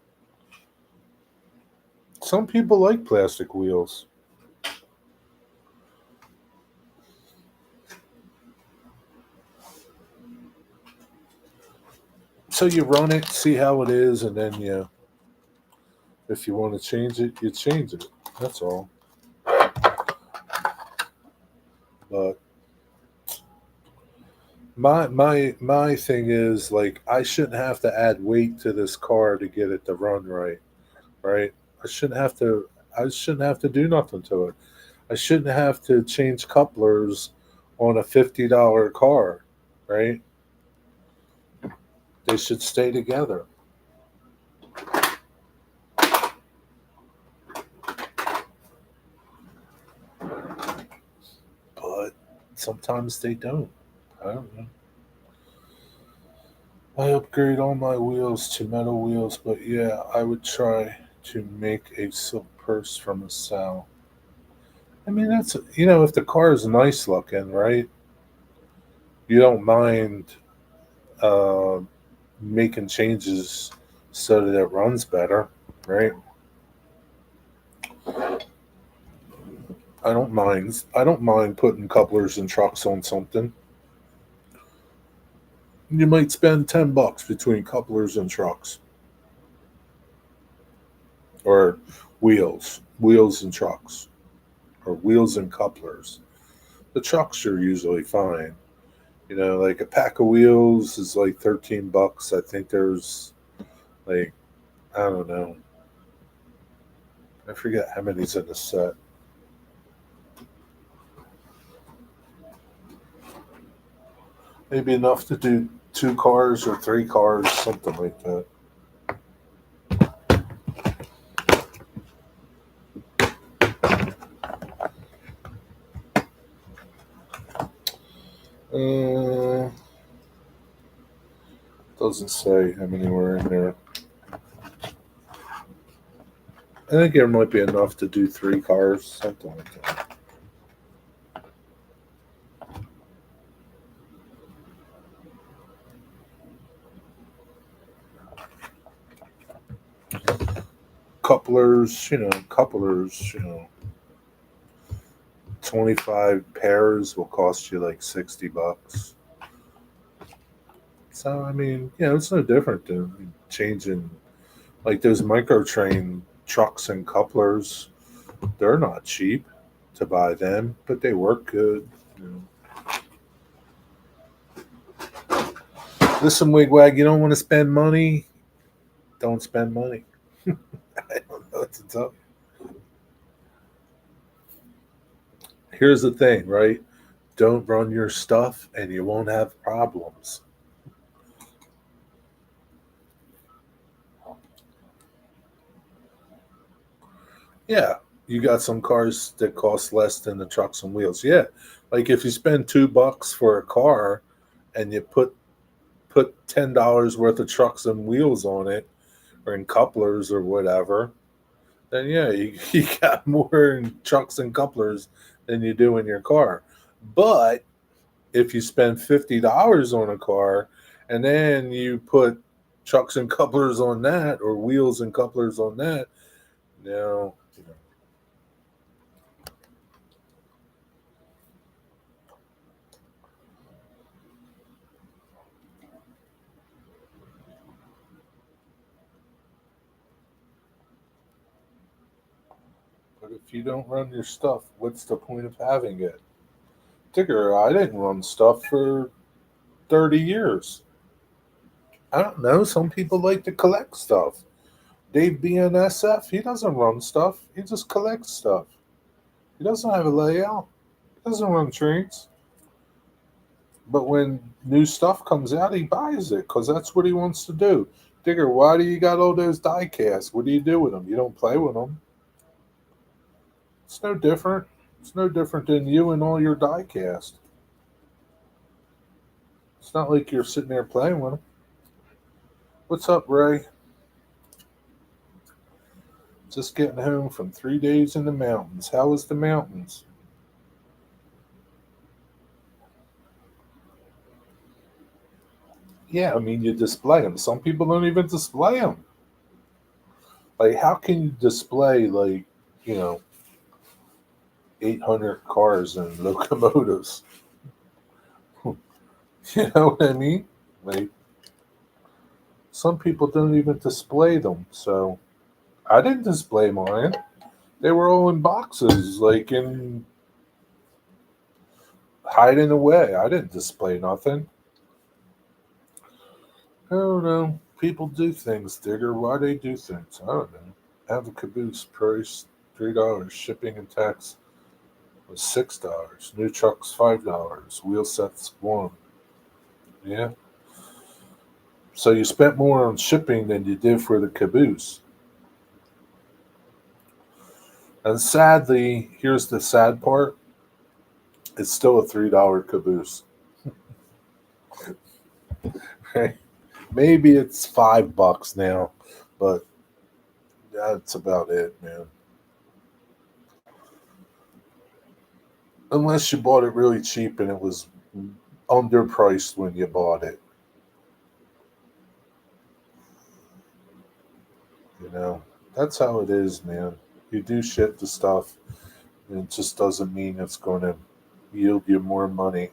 Some people like plastic wheels. So you run it, see how it is, and then if you want to change it, you change it. That's all. But my thing is like I shouldn't have to add weight to this car to get it to run right. Right? I shouldn't have to. I shouldn't have to do nothing to it. I shouldn't have to change couplers on a $50 car. Right? They should stay together. But sometimes they don't. I don't know. I upgrade all my wheels to metal wheels, but yeah, I would try to make a silk purse from a sow. I mean, that's if the car is nice looking, right? You don't mind uh, making changes so that it runs better, right? I don't mind. I don't mind putting couplers and trucks on something. You might spend $10 between couplers and trucks, or wheels and trucks, or wheels and couplers. The trucks are usually fine. Like a pack of wheels is like $13. I think there's like I don't know. I forget how many's in the set. Maybe enough to do two cars or three cars, something like that. Uh, doesn't say how many were in there. I think there might be enough to do 3 cars, something like that. Couplers, 25 pairs will cost you like $60. So I mean, it's no different than changing like those micro train trucks and couplers. They're not cheap to buy them, but they work good. You Listen, Wigwag, you don't want to spend money? Don't spend money. I don't know what to tell you. Here's the thing, right? Don't run your stuff and you won't have problems. Yeah, you got some cars that cost less than the trucks and wheels. Yeah, like if you spend $2 for a car and you put $10 worth of trucks and wheels on it, or in couplers or whatever, then yeah, you got more in trucks and couplers than you do in your car. But if you spend $50 on a car and then you put trucks and couplers on that, or wheels and couplers on that, now. But if you don't run your stuff, what's the point of having it? Tigger, I didn't run stuff for 30 years. I don't know. Some people like to collect stuff. Dave BNSF, he doesn't run stuff. He just collects stuff. He doesn't have a layout. He doesn't run trains. But when new stuff comes out, he buys it because that's what he wants to do. Digger, why do you got all those die casts? What do you do with them? You don't play with them. It's no different. It's no different than you and all your die cast. It's not like you're sitting there playing with them. What's up, Ray? Just getting home from 3 days in the mountains. How was the mountains? Yeah, I mean, you display them. Some people don't even display them. Like, how can you display, like, you know, 800 cars and locomotives? You know what I mean? Like, some people don't even display them. So, I didn't display mine. They were all in boxes, like in hiding away. I didn't display nothing. I don't know. People do things, Digger. Why they do things? I don't know. Have a caboose price $3. Shipping and tax was $6. New trucks $5. Wheel sets one. Yeah. So you spent more on shipping than you did for the caboose. And sadly, here's the sad part. It's still a $3 caboose. Maybe it's $5 now, but that's about it, man. Unless you bought it really cheap and it was underpriced when you bought it. You know, that's how it is, man. You do shit to stuff, and it just doesn't mean it's going to yield you more money.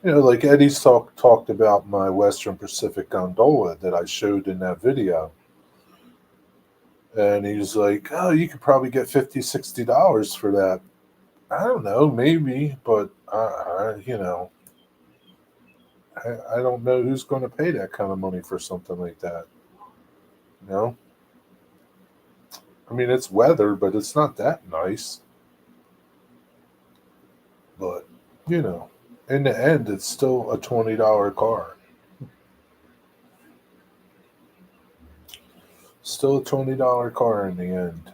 Like Eddie's talked about my Western Pacific gondola that I showed in that video, and he's like, "Oh, you could probably get $50, $60 for that." I don't know, maybe, but I don't know who's going to pay that kind of money for something like that. You know, I mean, it's weather, but it's not that nice. But in the end, it's still a $20 car. Still a $20 car in the end.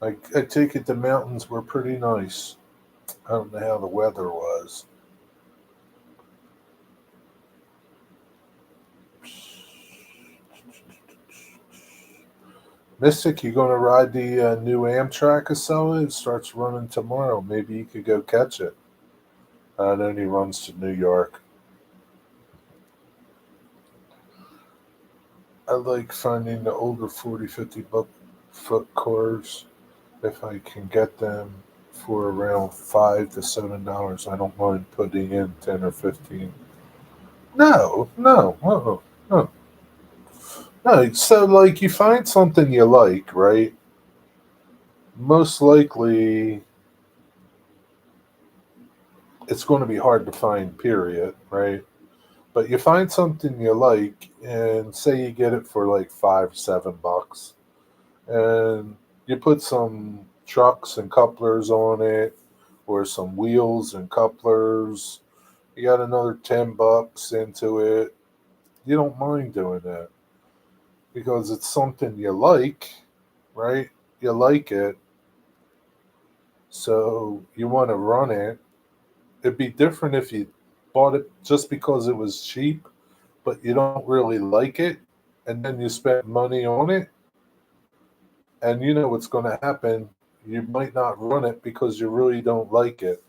I take it the mountains were pretty nice. I don't know how the weather was. Mystic, you going to ride the new Amtrak Acela? It starts running tomorrow. Maybe you could go catch it. It only runs to New York. I like finding the older 40, 50 foot cars. If I can get them for around $5 to $7, I don't mind putting in 10 or 15. No, no, no. No, so like you find something you like, right? Most likely it's going to be hard to find, period, right? But you find something you like, and say you get it for like 5, $7, and you put some trucks and couplers on it, or some wheels and couplers. You got another $10 into it. You don't mind doing that because it's something you like, right? You like it, so you want to run it. It'd be different if you bought it just because it was cheap, but you don't really like it, and then you spend money on it, and you know what's going to happen. You might not run it because you really don't like it.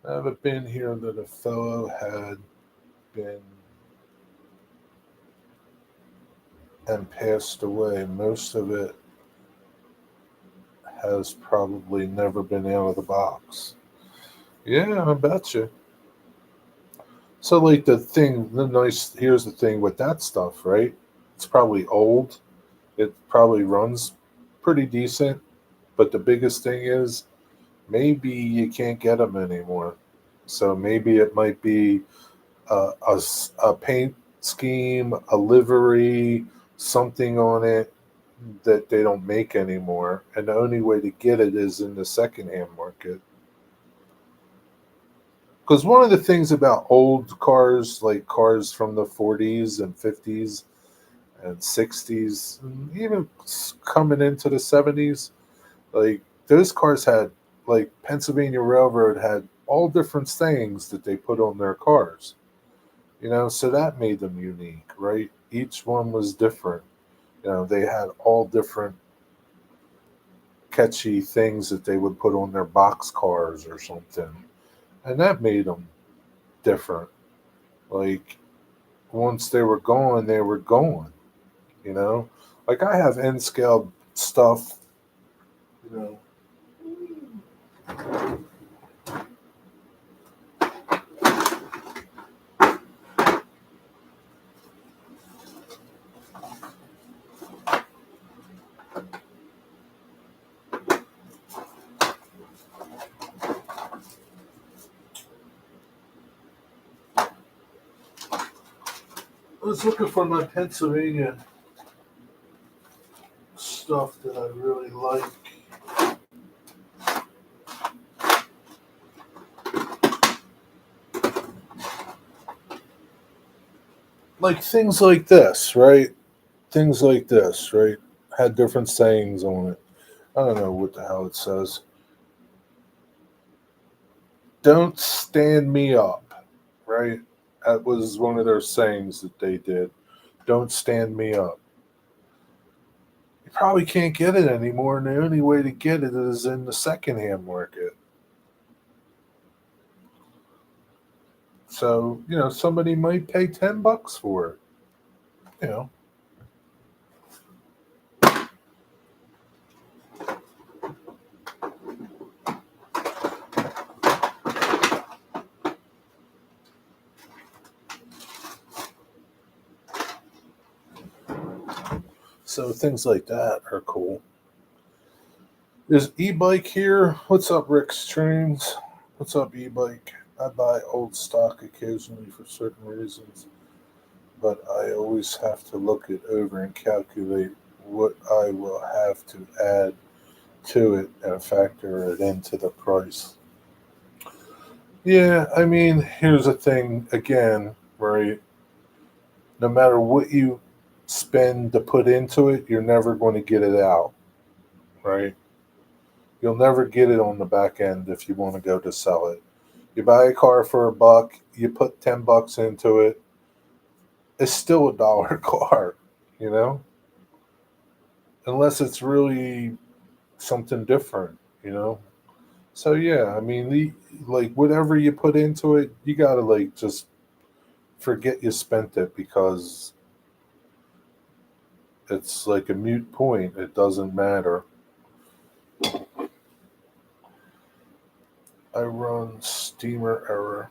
I have a bin here that a fellow had been and passed away. Most of it has probably never been out of the box. Yeah, I bet you. So, like the nice, here's the thing with that stuff, right? It's probably old. It probably runs pretty decent. But the biggest thing is maybe you can't get them anymore. So maybe it might be a paint scheme, a livery, something on it that they don't make anymore. And the only way to get it is in the secondhand market. Because one of the things about old cars, like cars from the 40s and 50s and 60s, and even coming into the 70s, like those cars had, like Pennsylvania Railroad had all different things that they put on their cars. So that made them unique, right? Each one was different. They had all different catchy things that they would put on their box cars or something, and that made them different. Like once they were gone, they were gone. You know, like I have N scale stuff. You know, I was looking for my Pennsylvania stuff that I really like. Like things like this, right? Things like this, right? Had different sayings on it. I don't know what the hell it says. Don't stand me up, right? That was one of their sayings that they did. Don't stand me up. You probably can't get it anymore, and the only way to get it is in the secondhand market. So, somebody might pay $10 for it. You know. So things like that are cool. Is e-bike here? What's up, Rick's Trains? What's up, e-bike? I buy old stock occasionally for certain reasons, but I always have to look it over and calculate what I will have to add to it and factor it into the price. Yeah, I mean, here's the thing again, right? no matter what you spend to put into it, you're never going to get it out, right? You'll never get it on the back end if you want to go to sell it. You buy a car for $1, you put $10 into it, it's still $1 car, you know, unless it's really something different, you know. So yeah, I mean, like whatever you put into it, you gotta like just forget you spent it because it's like a mute point. It doesn't matter. I run steamer error.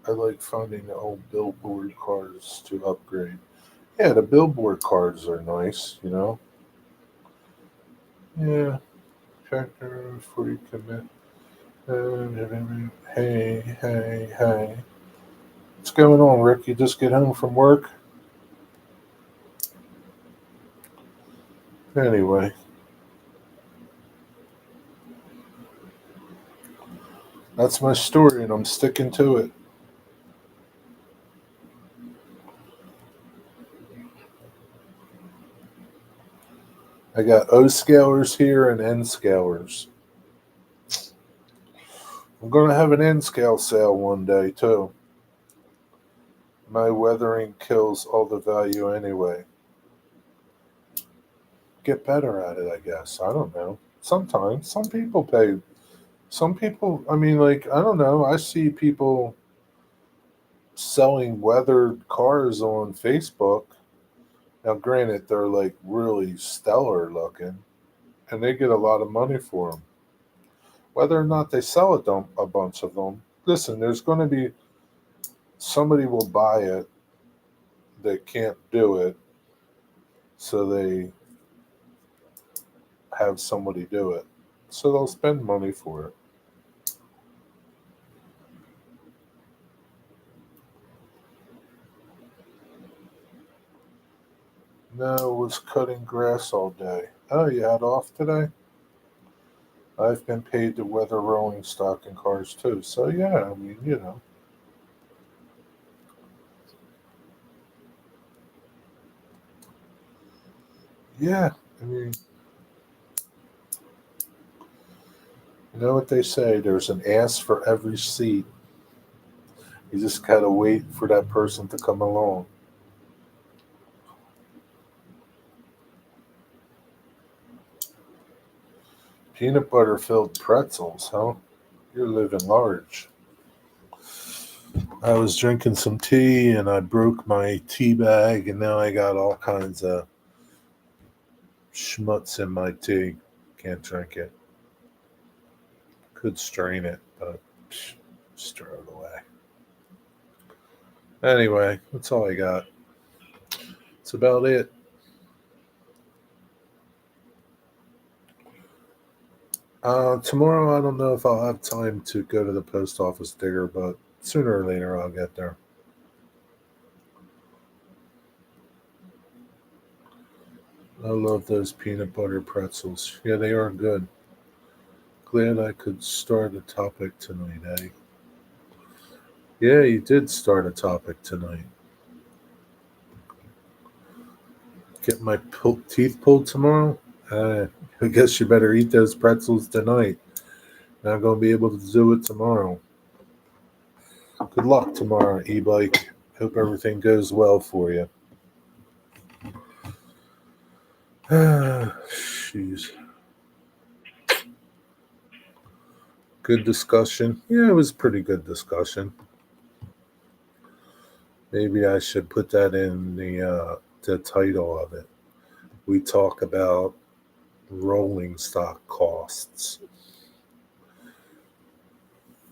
I like finding the old billboard cars to upgrade. Yeah, the billboard cars are nice, you know. Yeah, factor before you commit. Hey, hey, hey. What's going on, Rick? You just get home from work? Anyway, that's my story, and I'm sticking to it. I got O scalers here and N scalers. I'm going to have an N scale sale one day, too. My weathering kills all the value anyway. Get better at it, I guess. I don't know. Sometimes. Some people pay. Some people, I mean, like, I don't know. I see people selling weathered cars on Facebook. Now, granted, they're like really stellar looking, and they get a lot of money for them. Whether or not they sell a bunch of them, listen, there's going to be somebody will buy it that can't do it, so they have somebody do it. So they'll spend money for it. No, was cutting grass all day. Oh, you had off today? I've been paid to weather rolling stock and cars too. So yeah, I mean, you know. Yeah, I mean, you know what they say, there's an ass for every seat. You just gotta wait for that person to come along. Peanut butter filled pretzels, huh? You're living large. I was drinking some tea and I broke my tea bag and now I got all kinds of schmutz in my tea. Can't drink it. Could strain it, but just throw it away. Anyway, that's all I got. That's about it. Tomorrow, I don't know if I'll have time to go to the post office digger, but sooner or later I'll get there. I love those peanut butter pretzels. Yeah, they are good. Glad I could start a topic tonight, eh? Yeah, you did start a topic tonight. Get my teeth pulled tomorrow? I guess you better eat those pretzels tonight. Not going to be able to do it tomorrow. Good luck tomorrow, e-bike. Hope everything goes well for you. Jeez. Good discussion. Yeah, it was pretty good discussion. Maybe I should put that in the title of it. We talk about rolling stock costs.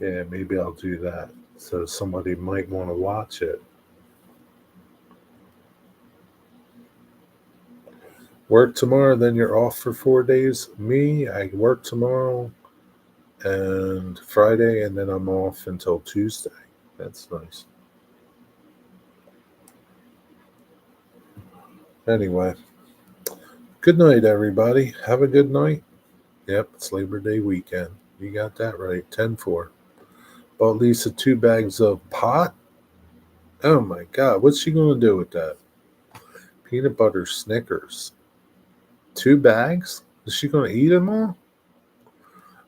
Yeah, maybe I'll do that. So somebody might want to watch it. Work tomorrow, then you're off for 4 days. Me, I work tomorrow and Friday, and then I'm off until Tuesday. That's nice. Anyway, good night, everybody. Have a good night. Yep, it's Labor Day weekend. You got that right. 10-4. Bought Lisa 2 bags of pot. Oh my God, what's she going to do with that? Peanut butter Snickers. 2 bags? Is she going to eat them all?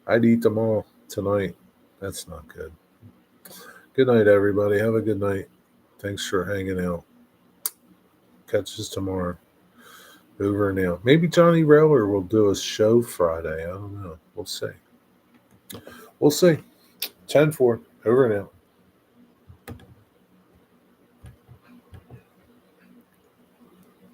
I'd eat them all tonight. That's not good. Good night, everybody. Have a good night. Thanks for hanging out. Catch us tomorrow. Over and out. Maybe Johnny Raylor will do a show Friday. I don't know. We'll see. 10-4. Over and out.